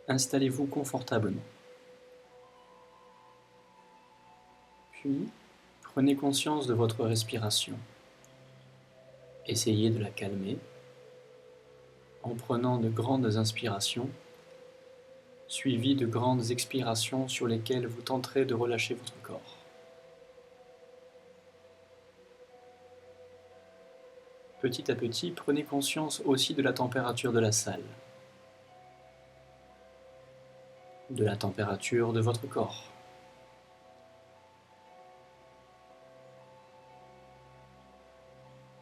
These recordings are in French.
Installez-vous confortablement. Puis, prenez conscience de votre respiration. Essayez de la calmer en prenant de grandes inspirations, suivies de grandes expirations sur lesquelles vous tenterez de relâcher votre corps. Petit à petit, prenez conscience aussi de la température de la salle, de la température de votre corps.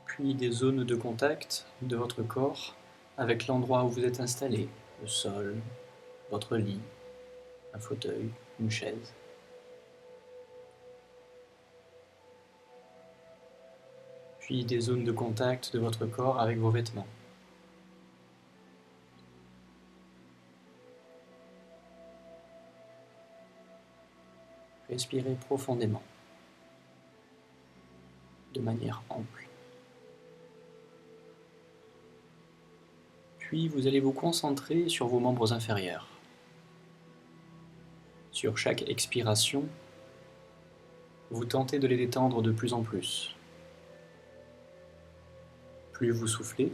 Puis des zones de contact de votre corps avec l'endroit où vous êtes installé, le sol, votre lit, un fauteuil, une chaise. Puis des zones de contact de votre corps avec vos vêtements. Respirez profondément, de manière ample. Puis vous allez vous concentrer sur vos membres inférieurs. Sur chaque expiration, vous tentez de les détendre de plus en plus. Plus vous soufflez,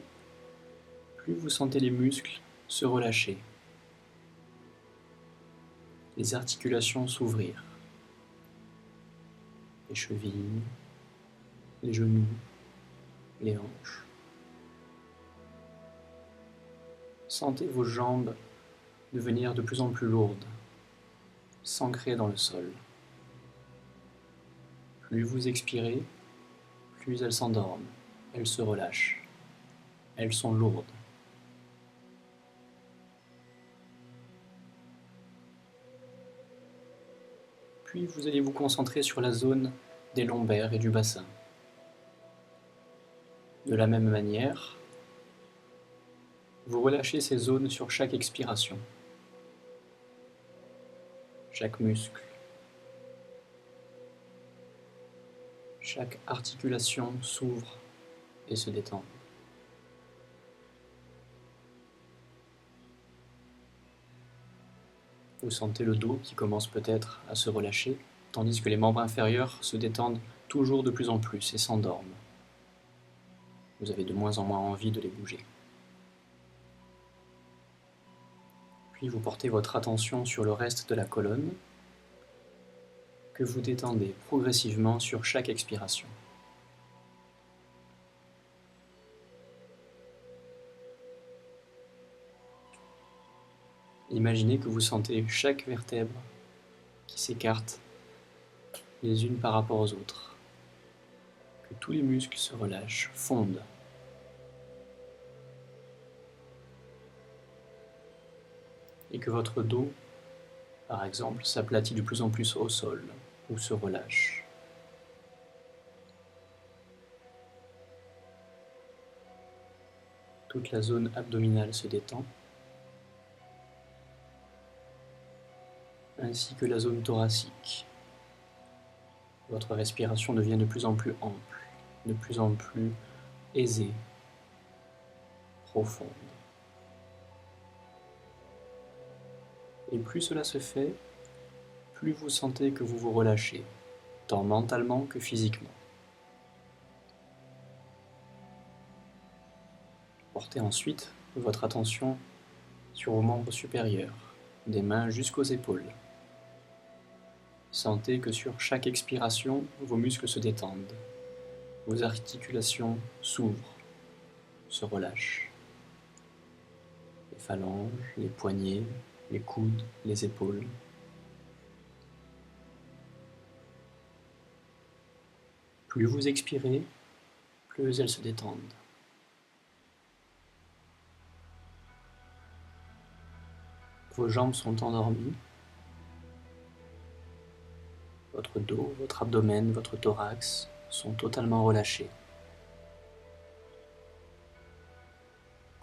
plus vous sentez les muscles se relâcher, les articulations s'ouvrir, les chevilles, les genoux, les hanches. Sentez vos jambes devenir de plus en plus lourdes, s'ancrer dans le sol. Plus vous expirez, plus elles s'endorment, elles se relâchent, elles sont lourdes. Puis vous allez vous concentrer sur la zone des lombaires et du bassin. De la même manière, vous relâchez ces zones sur chaque expiration, chaque muscle, chaque articulation s'ouvre et se détend. Vous sentez le dos qui commence peut-être à se relâcher, tandis que les membres inférieurs se détendent toujours de plus en plus et s'endorment. Vous avez de moins en moins envie de les bouger. Puis vous portez votre attention sur le reste de la colonne, que vous détendez progressivement sur chaque expiration. Imaginez que vous sentez chaque vertèbre qui s'écarte les unes par rapport aux autres, que tous les muscles se relâchent, fondent. Et que votre dos, par exemple, s'aplatit de plus en plus au sol ou se relâche. Toute la zone abdominale se détend, ainsi que la zone thoracique. Votre respiration devient de plus en plus ample, de plus en plus aisée, profonde. Et plus cela se fait, plus vous sentez que vous vous relâchez, tant mentalement que physiquement. Portez ensuite votre attention sur vos membres supérieurs, des mains jusqu'aux épaules. Sentez que sur chaque expiration, vos muscles se détendent, vos articulations s'ouvrent, se relâchent. Les phalanges, les poignets, les coudes, les épaules. Plus vous expirez, plus elles se détendent. Vos jambes sont endormies. Votre dos, votre abdomen, votre thorax sont totalement relâchés.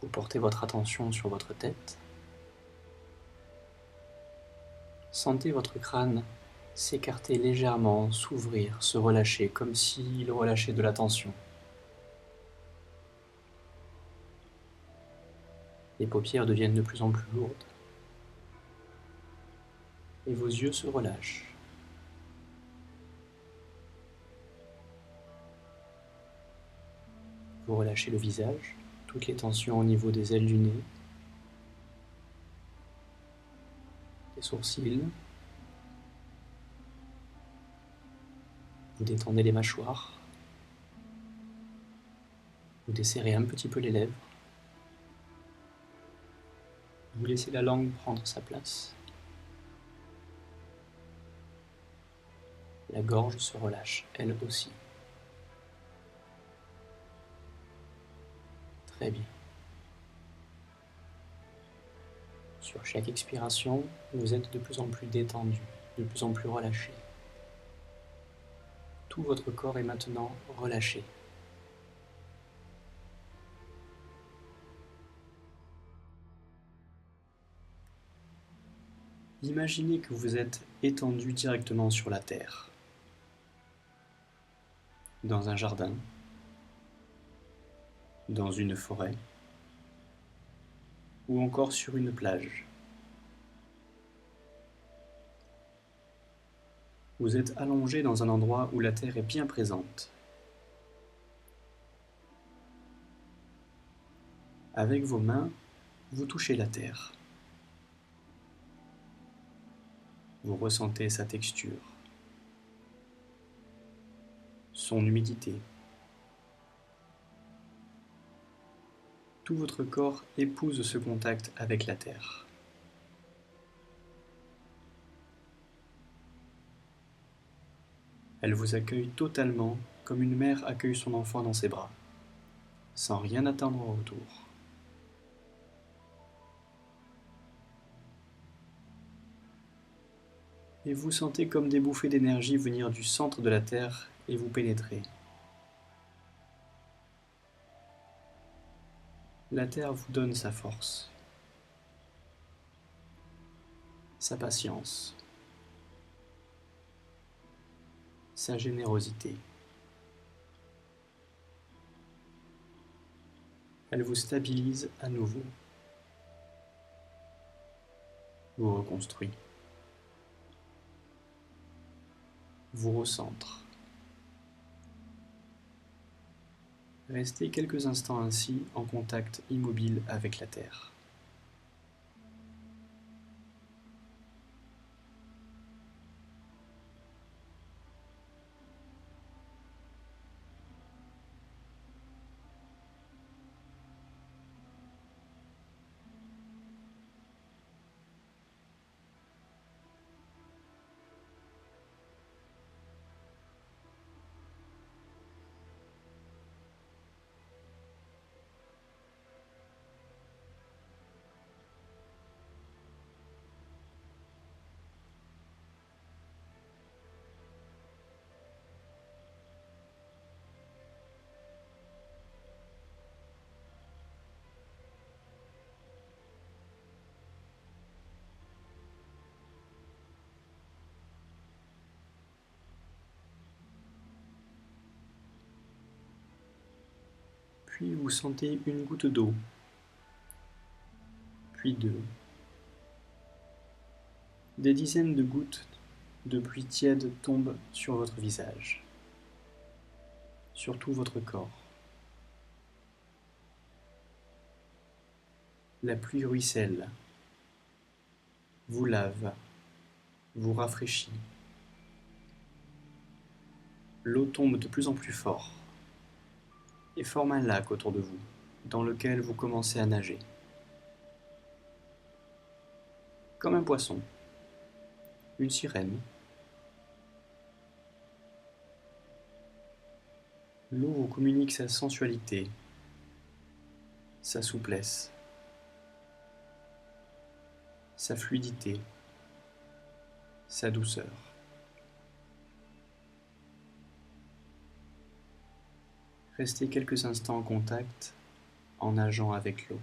Vous portez votre attention sur votre tête. Sentez votre crâne s'écarter légèrement, s'ouvrir, se relâcher, comme s'il relâchait de la tension. Les paupières deviennent de plus en plus lourdes. et vos yeux se relâchent. Vous relâchez le visage, toutes les tensions au niveau des ailes du nez, des sourcils. Vous détendez les mâchoires. Vous desserrez un petit peu les lèvres. Vous laissez la langue prendre sa place. La gorge se relâche, elle aussi. Très bien. Sur chaque expiration, vous êtes de plus en plus détendu, de plus en plus relâché. Tout votre corps est maintenant relâché. Imaginez que vous êtes étendu directement sur la terre, dans un jardin, dans une forêt, ou encore sur une plage. Vous êtes allongé dans un endroit où la terre est bien présente. Avec vos mains, vous touchez la terre. Vous ressentez sa texture, son humidité. Tout votre corps épouse ce contact avec la terre. Elle vous accueille totalement comme une mère accueille son enfant dans ses bras, sans rien attendre en retour. Et vous sentez comme des bouffées d'énergie venir du centre de la terre et vous pénétrer. La terre vous donne sa force, sa patience, sa générosité. Elle vous stabilise à nouveau, vous reconstruit, vous recentre. Restez quelques instants ainsi en contact immobile avec la terre. Puis vous sentez une goutte d'eau, puis deux. Des dizaines de gouttes de pluie tiède tombent sur votre visage, sur tout votre corps. La pluie ruisselle, vous lave, vous rafraîchit. L'eau tombe de plus en plus fort et forme un lac autour de vous, dans lequel vous commencez à nager. Comme un poisson, une sirène. L'eau vous communique sa sensualité, sa souplesse, sa fluidité, sa douceur. Restez quelques instants en contact en nageant avec l'eau.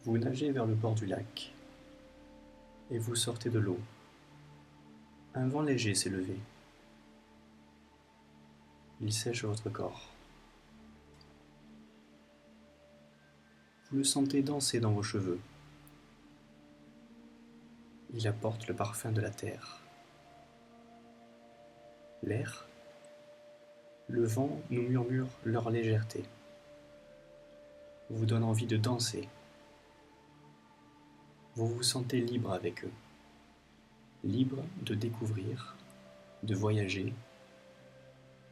Vous nagez vers le bord du lac et vous sortez de l'eau. Un vent léger s'est levé. Il sèche votre corps. Vous le sentez danser dans vos cheveux. Il apporte le parfum de la terre. L'air, le vent nous murmure leur légèreté, vous donne envie de danser. Vous vous sentez libre avec eux, libre de découvrir, de voyager.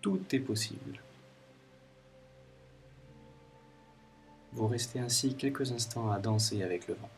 Tout est possible. Vous restez ainsi quelques instants à danser avec le vent.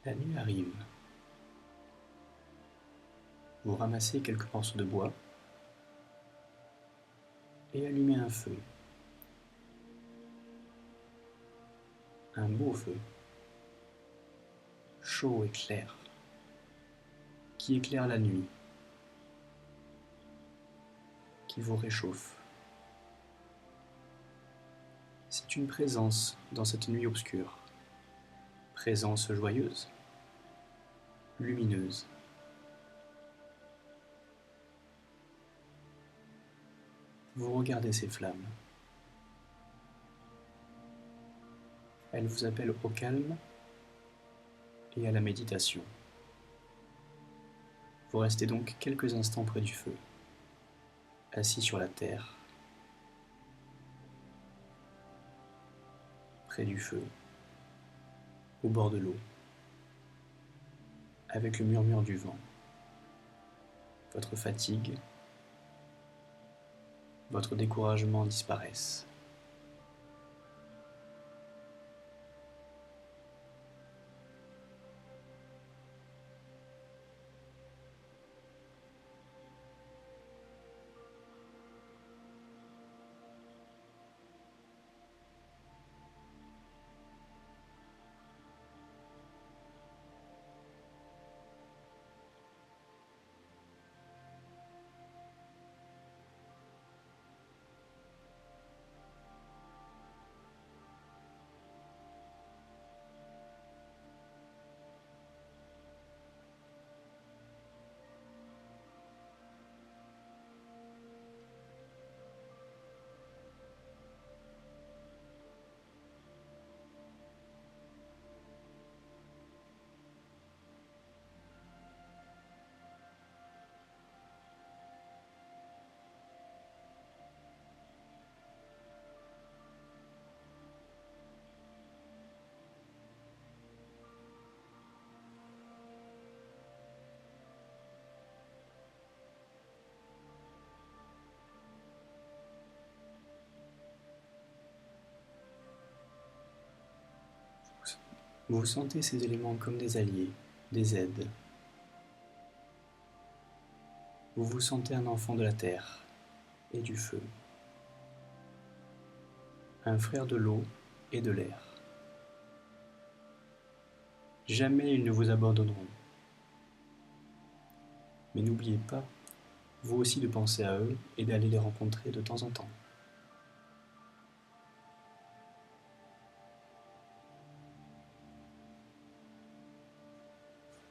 La nuit arrive. Vous ramassez quelques morceaux de bois et allumez un feu. Un beau feu, chaud et clair, qui éclaire la nuit, qui vous réchauffe. C'est une présence dans cette nuit obscure, présence joyeuse, lumineuse. Vous regardez ces flammes. Elles vous appellent au calme et à la méditation. Vous restez donc quelques instants près du feu, assis sur la terre, près du feu, au bord de l'eau, avec le murmure du vent, votre fatigue, votre découragement disparaissent. Vous sentez ces éléments comme des alliés, des aides. Vous vous sentez un enfant de la terre et du feu, un frère de l'eau et de l'air. Jamais ils ne vous abandonneront. Mais n'oubliez pas, vous aussi, de penser à eux et d'aller les rencontrer de temps en temps.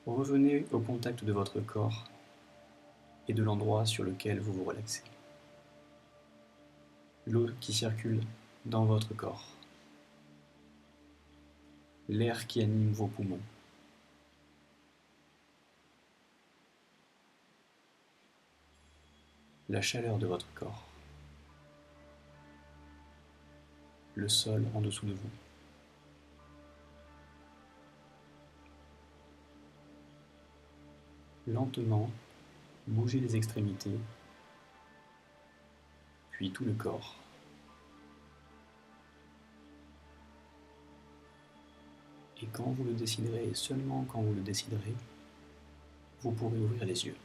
Revenez au contact de votre corps et de l'endroit sur lequel vous vous relaxez. l'eau qui circule dans votre corps, l'air qui anime vos poumons. La chaleur de votre corps, le sol en dessous de vous. Lentement, bougez les extrémités, puis tout le corps. Et quand vous le déciderez, et seulement quand vous le déciderez, vous pourrez ouvrir les yeux.